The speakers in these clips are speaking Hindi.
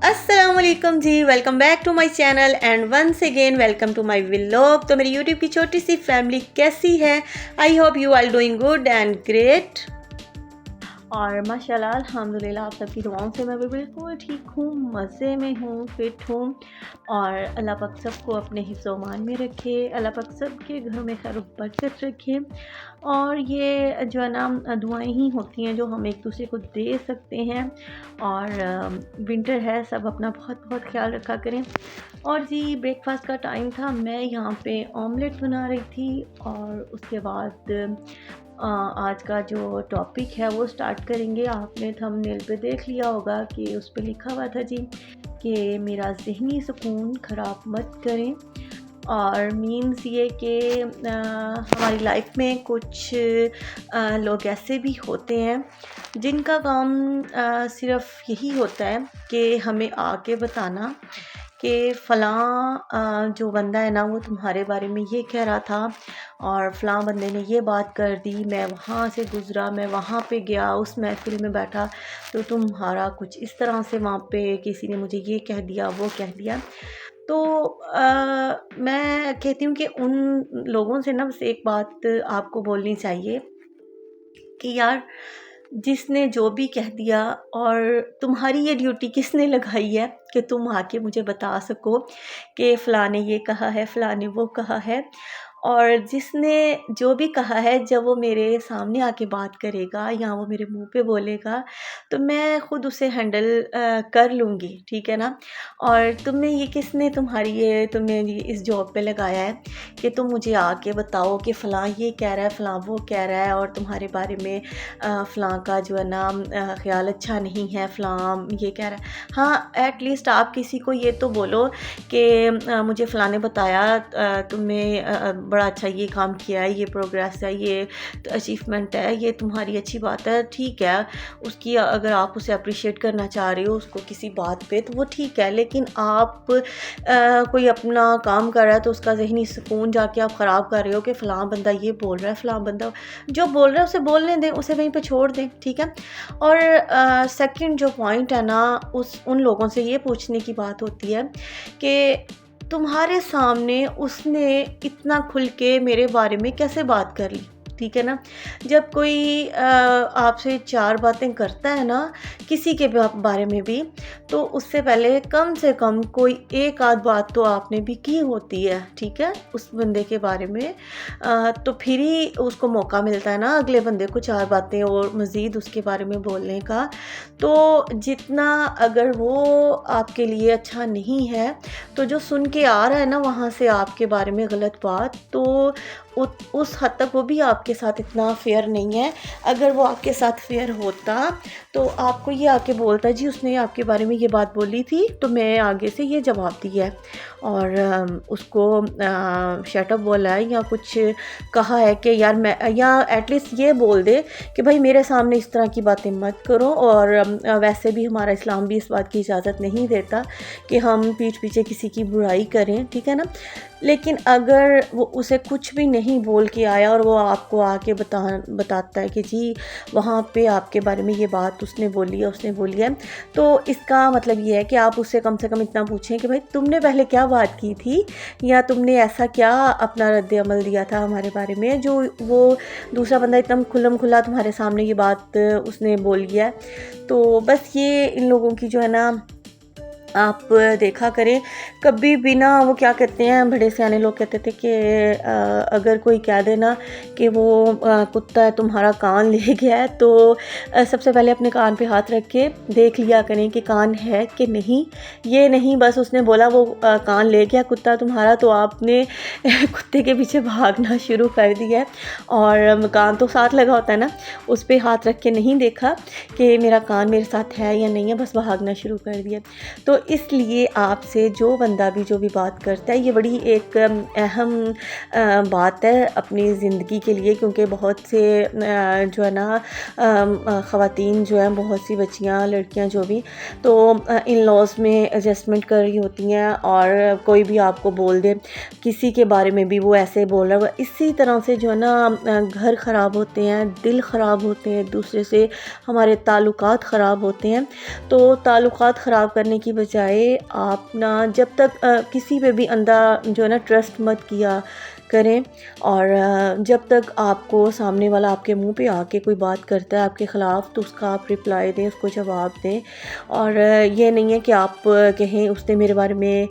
अस्सलामुअलैकुम जी, welcome back to my channel and once again welcome to my vlog. तो मेरी यूट्यूब की छोटी सी फैमिली कैसी है? I hope you are doing good and great. और माशाल्लाह अल्हम्दुलिल्लाह आप सबकी दुआओं से मैं भी बिल्कुल ठीक हूँ, मज़े में हूँ, फिट हूँ। और अल्लाह पाक सबको अपने हिफ्ज़-ओ-मान में रखे, अल्लाह पाक सबके घरों में खैर बरकत रखे। और ये जो है ना दुआएं ही होती हैं जो हम एक दूसरे को दे सकते हैं। और विंटर है, सब अपना बहुत बहुत ख्याल रखा करें। और जी ब्रेकफास्ट का टाइम था, मैं यहाँ पे ऑमलेट बना रही थी। और उसके बाद आज का जो टॉपिक है वो स्टार्ट करेंगे। आपने थंबनेल पे देख लिया होगा कि उस पे लिखा हुआ था जी कि मेरा ज़हनी सुकून ख़राब मत करें। और मीन्स ये कि हमारी लाइफ में कुछ लोग ऐसे भी होते हैं जिनका काम सिर्फ़ यही होता है कि हमें आके बताना कि फ़लाँ जो बंदा है ना वो तुम्हारे बारे में ये कह रहा था और फ़लाँ बंदे ने ये बात कर दी, मैं वहाँ से गुज़रा, मैं वहाँ पे गया, उस महफ़िल में बैठा तो तुम्हारा कुछ इस तरह से वहाँ पे किसी ने मुझे ये कह दिया, वो कह दिया। तो मैं कहती हूँ कि उन लोगों से ना बस एक बात आपको बोलनी चाहिए कि यार जिसने जो भी कह दिया, और तुम्हारी ये ड्यूटी किसने लगाई है कि तुम आके मुझे बता सको कि फ़लाँ ने ये कहा है, फ़लाँ ने वो कहा है। और जिसने जो भी कहा है जब वो मेरे सामने आके बात करेगा या वो मेरे मुंह पे बोलेगा तो मैं ख़ुद उसे हैंडल कर लूँगी, ठीक है ना। और तुम्हें ये इस जॉब पे लगाया है कि तुम मुझे आके बताओ कि फ़लाँ ये कह रहा है, फ़लाँ वो कह रहा है और तुम्हारे बारे में फ़लाँ का जो है ना ख़्याल अच्छा नहीं है, फ़लाँ ये कह रहा है। हाँ, एटलीस्ट आप किसी को ये तो बोलो कि मुझे फ़लाँ ने बताया, तुमने बड़ा अच्छा ये काम किया है, ये प्रोग्रेस है, ये अचीवमेंट है, ये तुम्हारी अच्छी बात है, ठीक है। उसकी अगर आप उसे अप्रिशिएट करना चाह रहे हो उसको किसी बात पे तो वो ठीक है। लेकिन आप कोई अपना काम कर रहा है तो उसका ज़हनी सुकून जाके आप ख़राब कर रहे हो कि फ़लाँ बंदा ये बोल रहा है, फ़लाँ बंदा जो बोल रहा है उसे बोलने दें, उसे वहीं पे छोड़ दें, ठीक है। और सेकंड जो पॉइंट है ना उन लोगों से ये पूछने की बात होती है कि तुम्हारे सामने उसने इतना खुल के मेरे बारे में कैसे बात कर ली, ठीक है ना। जब कोई आपसे 4 बातें करता है ना किसी के बारे में भी, तो उससे पहले कम से कम कोई एक आध बात तो आपने भी की होती है, ठीक है, उस बंदे के बारे में। तो फिर ही उसको मौका मिलता है ना अगले बंदे को 4 बातें और मज़ीद उसके बारे में बोलने का। तो जितना अगर वो आपके लिए अच्छा नहीं है तो जो सुन के आ रहा है ना वहाँ से आपके बारे में गलत बात, तो उस हद तक वो भी आपके साथ इतना फेयर नहीं है। अगर वो आपके साथ फेयर होता तो आपको ये आके बोलता जी उसने आपके बारे में ये बात बोली थी तो मैं आगे से ये जवाब दिया है और उसको शट अप बोला है या कुछ कहा है कि यार मैं, या एटलीस्ट ये बोल दे कि भाई मेरे सामने इस तरह की बातें मत करो। और वैसे भी हमारा इस्लाम भी इस बात की इजाज़त नहीं देता कि हम पीठ पीछे किसी की बुराई करें, ठीक है ना। लेकिन अगर वो उसे कुछ भी नहीं बोल के आया और वो आपको आके बताता है कि जी वहाँ पे आपके बारे में ये बात उसने बोली है, तो इसका मतलब ये है कि आप उससे कम से कम इतना पूछें कि भाई तुमने पहले क्या बात की थी या तुमने ऐसा क्या अपना रद्द अमल दिया था हमारे बारे में जो वो दूसरा बंदा एकदम खुल्लम खुल्ला तुम्हारे सामने ये बात उसने बोल दिया है। तो बस ये इन लोगों की जो है ना आप देखा करें कभी भी ना, वो क्या कहते हैं बड़े सियाने लोग कहते थे कि अगर कोई कह देना कि वो कुत्ता है तुम्हारा कान ले गया है तो सबसे पहले अपने कान पे हाथ रख के देख लिया करें कि कान है कि नहीं। ये नहीं बस उसने बोला वो कान ले गया कुत्ता तुम्हारा तो आपने कुत्ते के पीछे भागना शुरू कर दिया है। और कान तो साथ लगा होता है ना, उस पर हाथ रख के नहीं देखा कि मेरा कान मेरे साथ है या नहीं है, बस भागना शुरू कर दिया। तो इसलिए आपसे जो बंदा भी जो भी बात करता है ये बड़ी एक अहम बात है अपनी ज़िंदगी के लिए, क्योंकि बहुत से जो है ना ख़वातीन जो हैं, बहुत सी बच्चियां लड़कियां जो भी तो इन लॉज में एडजस्टमेंट कर रही होती हैं और कोई भी आपको बोल दे किसी के बारे में भी वो ऐसे बोल रहा है, इसी तरह से जो है ना घर ख़राब होते हैं, दिल ख़राब होते हैं, एक दूसरे से हमारे ताल्लुकात ख़राब होते हैं। तो ताल्लुकात ख़राब करने की बजाय आप ना जब तक किसी पे भी अंधा जो है ना ट्रस्ट मत किया करें। और जब तक आपको सामने वाला आपके मुंह पे आके कोई बात करता है आपके ख़िलाफ़ तो उसका आप रिप्लाई दें, उसको जवाब दें। और ये नहीं है कि आप कहें उसने मेरे बारे में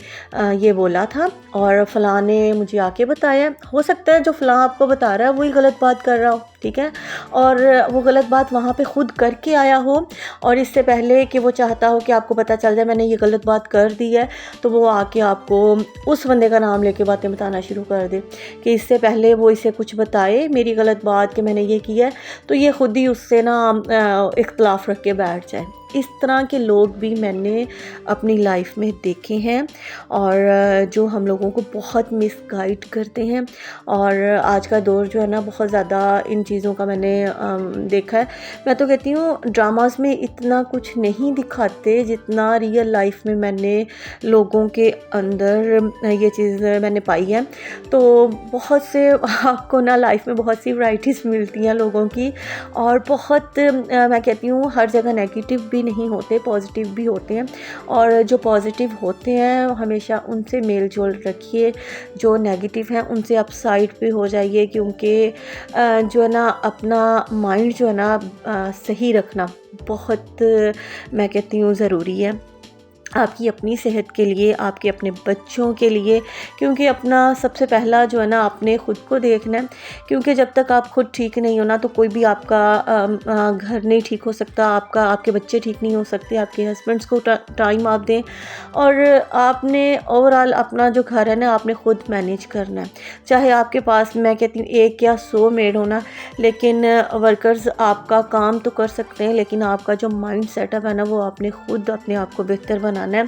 ये बोला था और फ़लाँ ने मुझे आके बताया। हो सकता है जो फ़लाँ आपको बता रहा है वही गलत बात कर रहा हो, ठीक है, और वो गलत बात वहाँ पे ख़ुद करके आया हो और इससे पहले कि वो चाहता हो कि आपको पता चल जाए मैंने ये गलत बात कर दी है, तो वो आके आपको उस बंदे का नाम लेके बातें बताना शुरू कर दे कि इससे पहले वो इसे कुछ बताए मेरी गलत बात कि मैंने ये किया है, तो ये ख़ुद ही उससे ना इख्तलाफ रख के बैठ जाए। इस तरह के लोग भी मैंने अपनी लाइफ में देखे हैं और जो हम लोगों को बहुत मिसगाइड करते हैं। और आज का दौर जो है ना बहुत ज़्यादा इन चीज़ों का मैंने देखा है। मैं तो कहती हूँ ड्रामास में इतना कुछ नहीं दिखाते जितना रियल लाइफ में मैंने लोगों के अंदर ये चीज़ मैंने पाई है। तो बहुत से आपको ना लाइफ में बहुत सी वैराइटीज़ मिलती हैं लोगों की और बहुत मैं कहती हूँ हर जगह नेगेटिव भी नहीं होते, पॉजिटिव भी होते हैं। और जो पॉजिटिव होते हैं हमेशा उनसे मेल जोल रखिए, जो नेगेटिव हैं उनसे आप साइड पे हो जाइए, क्योंकि जो है ना अपना माइंड जो है ना सही रखना बहुत मैं कहती हूँ ज़रूरी है आपकी अपनी सेहत के लिए, आपके अपने बच्चों के लिए। क्योंकि अपना सबसे पहला जो है ना आपने ख़ुद को देखना है, क्योंकि जब तक आप खुद ठीक नहीं हो ना तो कोई भी आपका घर नहीं ठीक हो सकता, आपके बच्चे ठीक नहीं हो सकते, आपके हस्बैंड्स को टाइम आप दें। और आपने ओवरऑल अपना जो घर है ना आपने ख़ुद मैनेज करना है। चाहे आपके पास मैं कहती हूँ 1 या 100 मेड होना, लेकिन वर्कर्स आपका काम तो कर सकते हैं, लेकिन आपका जो माइंड सेटअप है ना वो आपने ख़ुद अपने आप को बेहतर बनाना है।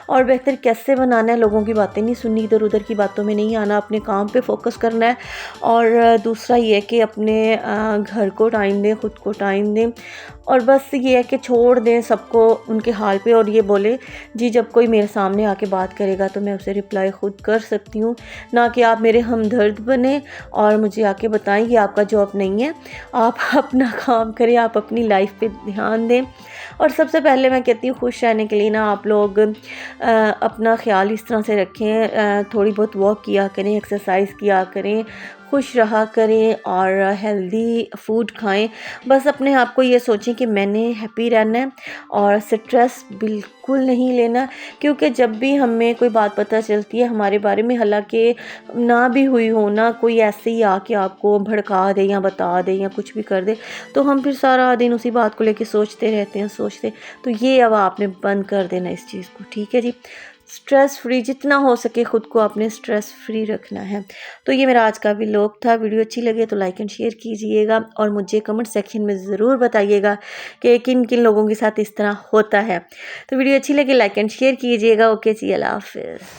और बेहतर कैसे बनाना है, लोगों की बातें नहीं सुननी, इधर उधर की बातों में नहीं आना, अपने काम पे फोकस करना है। और दूसरा ये है कि अपने घर को टाइम दें, ख़ुद को टाइम दें। और बस ये है कि छोड़ दें सबको उनके हाल पे और ये बोले जी जब कोई मेरे सामने आके बात करेगा तो मैं उसे रिप्लाई ख़ुद कर सकती हूँ, ना कि आप मेरे हमदर्द बने और मुझे आके बताएं कि आपका जॉब नहीं है। आप अपना काम करें, आप अपनी लाइफ पे ध्यान दें। और सबसे पहले मैं कहती हूँ खुश रहने के लिए ना आप लोग अपना ख्याल इस तरह से रखें, थोड़ी बहुत वॉक किया करें, एक्सरसाइज किया करें, खुश रहा करें और हेल्दी फूड खाएं। बस अपने आप को ये सोचें कि मैंने हैप्पी रहना है और स्ट्रेस बिल्कुल नहीं लेना, क्योंकि जब भी हमें कोई बात पता चलती है हमारे बारे में, हालांकि ना भी हुई हो ना, कोई ऐसे ही आके आपको भड़का दे या बता दे या कुछ भी कर दे, तो हम फिर सारा दिन उसी बात को लेके सोचते रहते हैं। तो ये अब आपने बंद कर देना इस चीज़ को, ठीक है जी। स्ट्रेस फ्री जितना हो सके ख़ुद को आपने स्ट्रेस फ्री रखना है। तो ये मेरा आज का व्लॉग था। वीडियो अच्छी लगे तो लाइक एंड शेयर कीजिएगा और मुझे कमेंट सेक्शन में ज़रूर बताइएगा कि किन किन लोगों के साथ इस तरह होता है। तो वीडियो अच्छी लगे लाइक एंड शेयर कीजिएगा। ओके जी, अल्लाह हाफ़िज़।